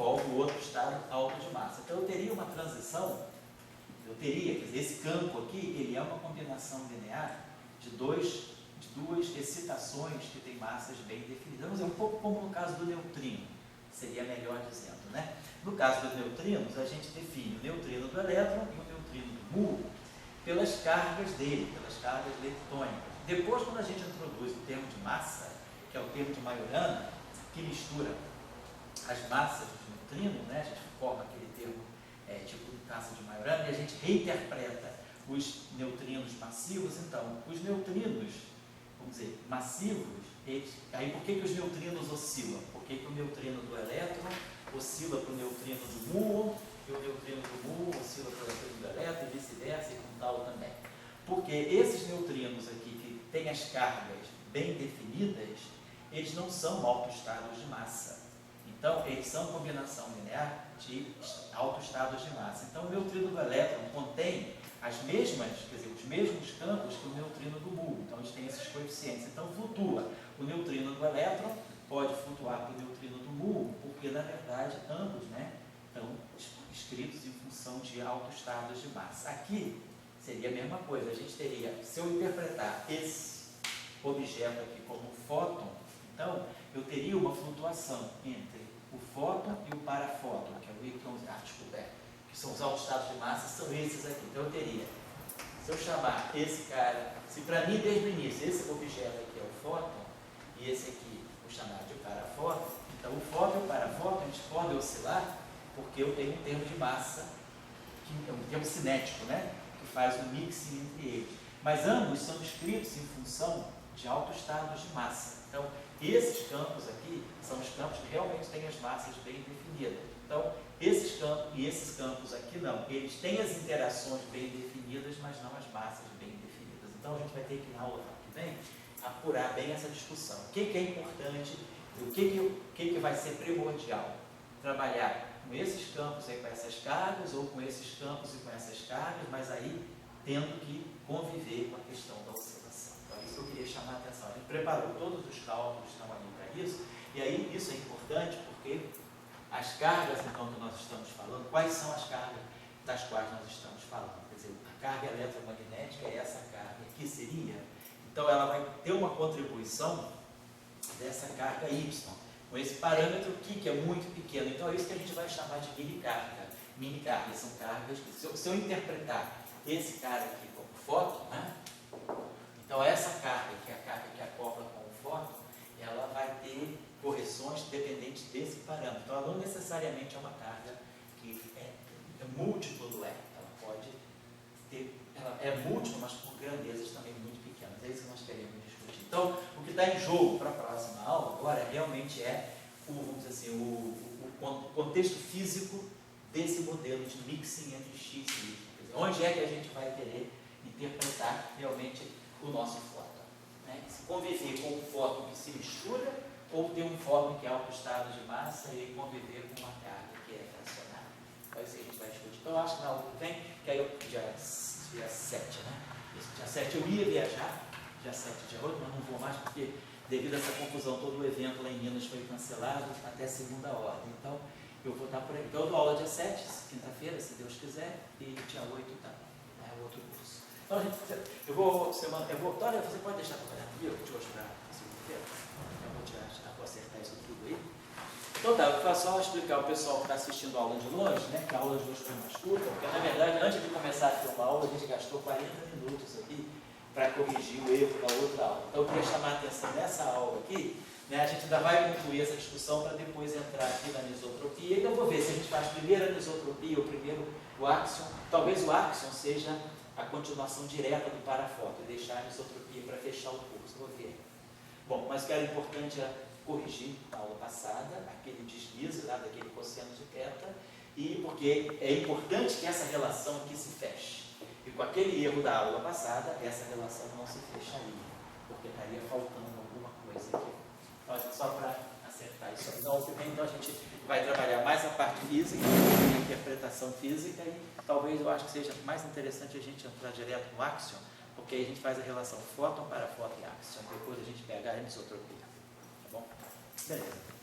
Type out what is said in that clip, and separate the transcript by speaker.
Speaker 1: envolve o outro estado alto de massa. Então eu teria uma transição, quer dizer, esse campo aqui, ele é uma combinação linear de duas excitações que têm massas bem definidas. Vamos dizer, um pouco como no caso do neutrino, seria melhor dizendo, né? No caso dos neutrinos, a gente define o neutrino do elétron e o neutrino do muon pelas cargas dele, pelas cargas leptônicas. Depois, quando a gente introduz o termo de massa, que é o termo de Majorana, que mistura as massas dos neutrinos, né? A gente forma aquele termo tipo massa de Majorana, e a gente reinterpreta os neutrinos massivos. Então, os neutrinos, vamos dizer, massivos, aí por que os neutrinos oscilam? Por que o neutrino do elétron oscila para o neutrino do muon, e o neutrino do muon oscila para o neutrino do elétron, e vice-versa, e com tal também? Porque esses neutrinos aqui, que têm as cargas bem definidas, eles não são autoestados de massa. Então, eles são combinação linear de autoestados de massa. Então, o neutrino do elétron contém as mesmas, quer dizer, os mesmos campos que o neutrino do muon. Então, eles têm esses coeficientes. Então, flutua o neutrino do elétron, pode flutuar para o neutrino do muon, porque, na verdade, ambos, né, estão escritos em função de autoestados de massa. Aqui seria a mesma coisa. A gente teria, se eu interpretar esse objeto aqui como um fóton, então, eu teria uma flutuação entre o fóton e o parafóton, que é o íon ático B, que são os autoestados de massa, são esses aqui. Então, eu teria, se eu chamar esse cara, se para mim, desde o início, esse objeto aqui é o fóton, e esse aqui vou chamar de parafóton, então o fóton e o parafóton, eles podem oscilar, porque eu tenho um termo de massa, que é um termo cinético, né, que faz o mixing entre eles. Mas ambos são escritos em função de autoestados de massa. Então, esses campos aqui são os campos que realmente têm as massas bem definidas. Então, esses campos e esses campos aqui não. Eles têm as interações bem definidas, mas não as massas bem definidas. Então, a gente vai ter que, na aula que vem, apurar bem essa discussão. O que é importante, o que vai ser primordial? Trabalhar com esses campos aí, com essas cargas, ou com esses campos e com essas cargas, mas aí tendo que conviver com a questão da oscilação. Então, isso eu queria chamar a atenção. A gente preparou todos os cálculos que estão ali para isso, e aí isso é importante porque as cargas, então, que nós estamos falando, quais são as cargas das quais nós estamos falando? Quer dizer, a carga eletromagnética é essa carga que seria, então ela vai ter uma contribuição dessa carga Y, com esse parâmetro aqui, que é muito pequeno. Então é isso que a gente vai chamar de mini carga. Mini cargas são cargas que, se eu interpretar esse cara aqui como fóton, né? Então essa carga, que é a carga que acopla com o fóton, ela vai ter correções dependentes desse parâmetro. Então ela não necessariamente é uma carga que é múltiplo do E. Ela pode ter, ela é múltipla, mas por grandezas também muito pequenas. É isso que nós queremos discutir. Então, o que está em jogo para a próxima aula agora realmente é vamos dizer assim, o contexto físico desse modelo de mixing entre X e Y. Onde é que a gente vai querer interpretar realmente o nosso fóton? Né? Se conviver com um fóton que se mistura, ou ter um fóton que é autoestado de massa e conviver com uma carga que é fracionária. Então, isso a gente vai discutir. Então, eu acho que na aula que vem, que aí dia 7, né? Isso, dia 7 eu ia viajar, dia 7 dia 8, mas não vou mais porque, devido a essa confusão, todo o evento lá em Minas foi cancelado até segunda ordem. Então, eu vou estar por aí. Então, eu dou aula dia 7, quinta-feira, se Deus quiser, e dia 8 tá, é outro curso. Então, gente, Dória, você pode deixar para olhar comigo, te mostrar na segunda-feira? Eu vou acertar isso tudo aí. Então, tá, eu vou só explicar ao pessoal que está assistindo a aula de longe, né, que a aula de hoje foi mais curta, porque, na verdade, antes de começar a ter uma aula, a gente gastou 40 minutos aqui para corrigir o erro da outra aula. Então, eu queria chamar a atenção nessa aula aqui, né, a gente ainda vai concluir essa discussão para depois entrar aqui na anisotropia. E eu vou ver se a gente faz primeiro a anisotropia ou primeiro o áxion. Talvez o áxion seja a continuação direta do parafóton e deixar a anisotropia para fechar o curso. Vou ver. Bom, mas o que era importante era corrigir na aula passada aquele deslize lá daquele cosseno de θ, e porque é importante que essa relação aqui se feche. E com aquele erro da aula passada, essa relação não se fecharia, porque estaria faltando alguma coisa aqui. Então, só para acertar isso aí. Então, a gente vai trabalhar mais a parte física, a interpretação física, e talvez eu acho que seja mais interessante a gente entrar direto no áxion, porque aí a gente faz a relação fóton, parafóton e áxion. Depois a gente pega a anisotropia. Tá bom? Beleza.